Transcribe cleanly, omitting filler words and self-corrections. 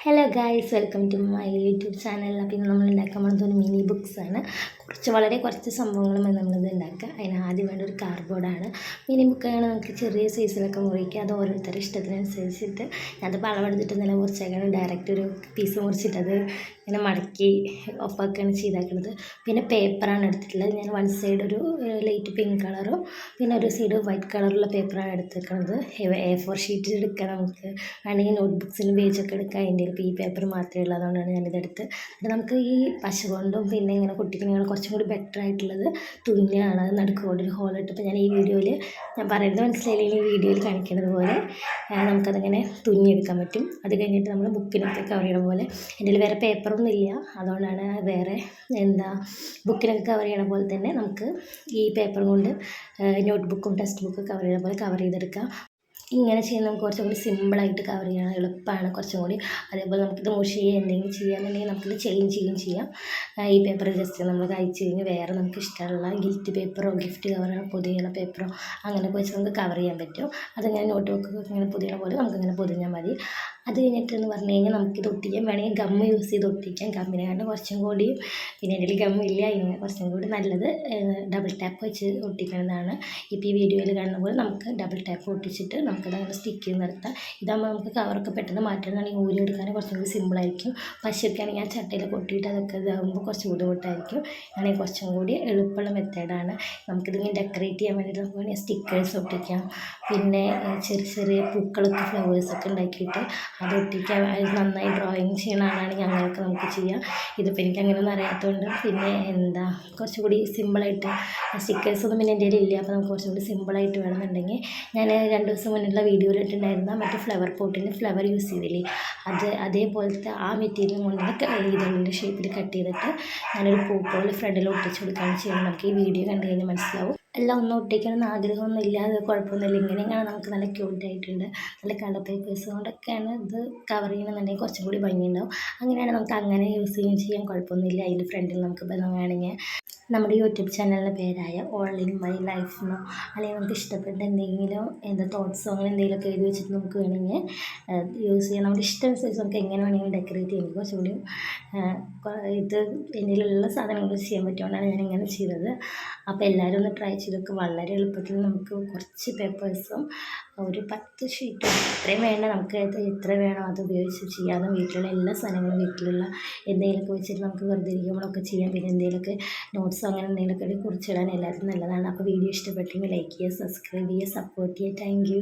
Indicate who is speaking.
Speaker 1: Hello guys, welcome to my YouTube channel. അപ്പോൾ ഇന്ന് നമ്മൾ ഉണ്ടാക്കാൻ പോകുന്നത് ഒരു മിനി ബുക്സാണ്. വളരെ കുറച്ച് സംഭവങ്ങളുമായി നമ്മളിത് ഉണ്ടാക്കുക. അതിന് ആദ്യം വേണ്ട ഒരു കാർഡ്ബോർഡാണ്. മിനി ബുക്കാണ്, നമുക്ക് ചെറിയ സൈസിലൊക്കെ മുറിക്കുക. അത് ഓരോരുത്തരുടെ ഇഷ്ടത്തിനനുസരിച്ചിട്ട് ഞാനത് അളവെടുത്തിട്ട് നല്ല മുറിച്ചേക്കാണ്. ഡയറക്റ്റ് ഒരു പീസ് മുറിച്ചിട്ടത് ഇങ്ങനെ മടക്കി ഒപ്പാക്കുകയാണ് ചെയ്തേക്കുന്നത്. പിന്നെ പേപ്പറാണ് എടുത്തിട്ടുള്ളത്. ഞാൻ വൺ സൈഡ് ഒരു ലൈറ്റ് പിങ്ക് കളറും പിന്നെ ഒരു സൈഡ് വൈറ്റ് കളറുള്ള പേപ്പറാണ് എടുത്തേക്കുന്നത്. A4 ഷീറ്റ് എടുക്കാം, നമുക്ക് വേണമെങ്കിൽ നോട്ട് ബുക്സിന് പേജൊക്കെ എടുക്കാം. അതിൻ്റെ ഇപ്പോൾ ഈ പേപ്പർ മാത്രമേ ഉള്ളൂ, അതുകൊണ്ടാണ് ഞാനിതെടുത്ത്. അത് നമുക്ക് ഈ പശ കൊണ്ടും പിന്നെ ഇങ്ങനെ കുട്ടിക്ക് കുറച്ചും കൂടി ബെറ്റർ ആയിട്ടുള്ളത് തുന്നിയാണ്. നടുക്കോടെ ഒരു ഹോൾ ഇട്ടപ്പോൾ ഞാൻ ഈ വീഡിയോയിൽ ഞാൻ പറയുന്നത് മനസ്സിലായില്ലെങ്കിൽ ഈ വീഡിയോയിൽ കാണിക്കുന്നത് പോലെ നമുക്കതിങ്ങനെ തുന്നിയെടുക്കാൻ പറ്റും. അത് കഴിഞ്ഞിട്ട് നമ്മൾ ബുക്കിനൊക്കെ കവർ ചെയ്യണ പോലെ, എൻ്റെ വേറെ പേപ്പറൊന്നും ഇല്ല, അതുകൊണ്ടാണ് വേറെ ബുക്കിനൊക്കെ കവർ ചെയ്യണ പോലെ തന്നെ നമുക്ക് ഈ പേപ്പർ കൊണ്ട് നോട്ട് ബുക്കും ടെക്സ്റ്റ് ബുക്കും കവർ ചെയ്യണ പോലെ കവർ ചെയ്തെടുക്കാം. ഇങ്ങനെ ചെയ്യുന്നത് നമുക്ക് കുറച്ചും കൂടി സിമ്പിളായിട്ട് കവർ ചെയ്യണം, എളുപ്പമാണ് കുറച്ചും കൂടി. അതേപോലെ നമുക്കിത് എന്തെങ്കിലും ചെയ്യാന്നുണ്ടെങ്കിൽ നമുക്കിത് ചെയ്യുകയും ചെയ്യാം. ഈ പേപ്പർ ജസ്റ്റ് നമ്മൾ കഴിച്ച് കഴിഞ്ഞ് വേറെ നമുക്ക് ഇഷ്ടമുള്ള ഗിഫ്റ്റ് പേപ്പറോ ഗിഫ്റ്റ് കവറോ പൊതിയണ പേപ്പറോ അങ്ങനെയൊക്കെ വെച്ച് നമുക്ക് കവർ ചെയ്യാൻ പറ്റും. അതിങ്ങനെ നോട്ട് ബുക്കൊക്കെ ഇങ്ങനെ പൊതിയണ പോലെ നമുക്കിങ്ങനെ പൊതിഞ്ഞാൽ മതി. അത് കഴിഞ്ഞിട്ടെന്ന് പറഞ്ഞു കഴിഞ്ഞാൽ നമുക്കിത് ഒട്ടിക്കാൻ വേണമെങ്കിൽ ഗമ്മ് യൂസ് ചെയ്ത് ഒട്ടിക്കാം. ഗമ്മിനെ കണ്ട് കുറച്ചും കൂടി, പിന്നെ എൻ്റെ ഗമ്മില്ല, ഇങ്ങനെ കുറച്ചും കൂടി നല്ലത് ഡബിൾ ടാപ്പ് വെച്ച് ഒട്ടിക്കുന്നതാണ്. ഇപ്പോൾ ഈ വീഡിയോയിൽ കാണുന്ന പോലെ നമുക്ക് ഡബിൾ ടാപ്പ് ഒട്ടിച്ചിട്ട് നമുക്കതങ്ങനെ സ്റ്റിക്ക് ചെയ്ത് നിർത്താം. ഇതാകുമ്പോൾ നമുക്ക് കവറൊക്കെ പെട്ടെന്ന് മാറ്റുന്നതാണെങ്കിൽ ഊരി എടുക്കാൻ കുറച്ചും കൂടി സിമ്പിളായിരിക്കും. പശയൊക്കെ ആണെങ്കിൽ ആ ചട്ടയിലൊക്കെ ഒട്ടിയിട്ട് അതൊക്കെ ഇതാകുമ്പോൾ കുറച്ച് ബുദ്ധിമുട്ടായിരിക്കും. ആണെങ്കിൽ കുറച്ചും കൂടി എളുപ്പമുള്ള മെത്തേഡാണ്. നമുക്കിതിങ്ങനെ ഡെക്കറേറ്റ് ചെയ്യാൻ വേണ്ടിയിട്ട് നമുക്ക് വേണമെങ്കിൽ സ്റ്റിക്കേഴ്സ് ഒട്ടിക്കാം. പിന്നെ ചെറിയ ചെറിയ പൂക്കളൊക്കെ ഫ്ലവേഴ്സൊക്കെ ഉണ്ടാക്കിയിട്ട് അത് ഒട്ടിക്കാം. അത് നന്നായി ഡ്രോയിങ് ചെയ്യുന്ന ആളാണെങ്കിൽ അങ്ങനെയൊക്കെ നമുക്ക് ചെയ്യാം. ഇതിപ്പോൾ എനിക്ക് അങ്ങനെയൊന്നും അറിയാത്തതുകൊണ്ട് പിന്നെ കുറച്ചുകൂടി സിമ്പിളായിട്ട് സ്റ്റിക്കേഴ്സൊന്നും പിന്നെ എൻ്റെ ഇല്ല. അപ്പോൾ നമുക്ക് കുറച്ചും കൂടി സിമ്പിളായിട്ട് വേണമെന്നുണ്ടെങ്കിൽ ഞാൻ 2 ദിവസം മുന്നുള്ള വീഡിയോയിൽ ഇട്ടുണ്ടായിരുന്ന മറ്റേ ഫ്ലവർ പോട്ടിന് ഫ്ലവർ യൂസ് ചെയ്തില്ലേ, അതേപോലത്തെ ആ മെറ്റീരിയൽ കൊണ്ട് ഇതളിൻ്റെ ഷേപ്പിൽ കട്ട് ചെയ്തിട്ട് ഞാനൊരു പൂ പോലെ ഫ്രണ്ടിൽ ഒട്ടിച്ച് കൊടുക്കുകയാണ് ചെയ്യുന്നത്. നമുക്ക് ഈ വീഡിയോ കണ്ടു കഴിഞ്ഞാൽ മനസ്സിലാവും. എല്ലാം ഒന്നും ഒട്ടിക്കണമെന്ന് ആഗ്രഹമൊന്നും ഇല്ലാതെ കുഴപ്പമൊന്നുമില്ല. ഇങ്ങനെയാണ് നമുക്ക് നല്ല ക്യൂട്ടായിട്ടുണ്ട്. നല്ല കളർ പേപ്പേഴ്സ് കൊണ്ടൊക്കെയാണ് ഇത് കവർ ചെയ്യണമെന്നുണ്ടെങ്കിൽ കുറച്ചും കൂടി ഭംഗിയുണ്ടാവും. അങ്ങനെയാണ് നമുക്ക് അങ്ങനെ യൂസ് ചെയ്യാൻ കുഴപ്പമൊന്നുമില്ല. അതിൻ്റെ ഫ്രണ്ടിൽ നമുക്ക് വേണമെങ്കിൽ നമ്മുടെ യൂട്യൂബ് ചാനലിൻ്റെ പേരായ ഓൾ ഇൻ മൈ ലൈഫ് എന്നോ അല്ലെങ്കിൽ നമുക്ക് ഇഷ്ടപ്പെട്ട എന്തെങ്കിലും തോട്ട്സോ അങ്ങനെ എന്തെങ്കിലുമൊക്കെ എഴുതി വെച്ചിട്ട് നമുക്ക് വേണമെങ്കിൽ യൂസ് ചെയ്യാം. നമ്മുടെ ഇഷ്ടമനുസരിച്ച് നമുക്ക് എങ്ങനെ വേണമെങ്കിൽ ഡെക്കറേറ്റ് ചെയ്യാം. കുറച്ചുകൂടി ഇത് എൻ്റെ സാധനങ്ങൾ ചെയ്യാൻ പറ്റുകൊണ്ടാണ് ഞാനിങ്ങനെ ചെയ്തത്. അപ്പോൾ എല്ലാവരും ഒന്ന് ട്രൈ ചെയ്തൊക്കെ. വളരെ എളുപ്പത്തിൽ നമുക്ക് കുറച്ച് പേപ്പേഴ്സും ഒരു 10 ഷീറ്റും ഇത്രയും വേണ്ട, നമുക്ക് എത്ര വേണോ അത് ഉപയോഗിച്ച് ചെയ്യാതെ വീട്ടിലുള്ള എല്ലാ സാധനങ്ങളും വീട്ടിലുള്ള എന്തെങ്കിലുമൊക്കെ വെച്ചിട്ട് നമുക്ക് വെറുതെ ഇരിക്കുമ്പോഴൊക്കെ ചെയ്യാം. പിന്നെ എന്തെങ്കിലുമൊക്കെ നോട്ട്സോ അങ്ങനെ എന്തെങ്കിലുമൊക്കെ കുറിച്ചിടാൻ എല്ലാവർക്കും നല്ലതാണ്. അപ്പോൾ വീഡിയോ ഇഷ്ടപ്പെട്ടെങ്കിൽ ലൈക്ക് ചെയ്യുക, സബ്സ്ക്രൈബ് ചെയ്യുക, സപ്പോർട്ട് ചെയ്യുക. Thank you.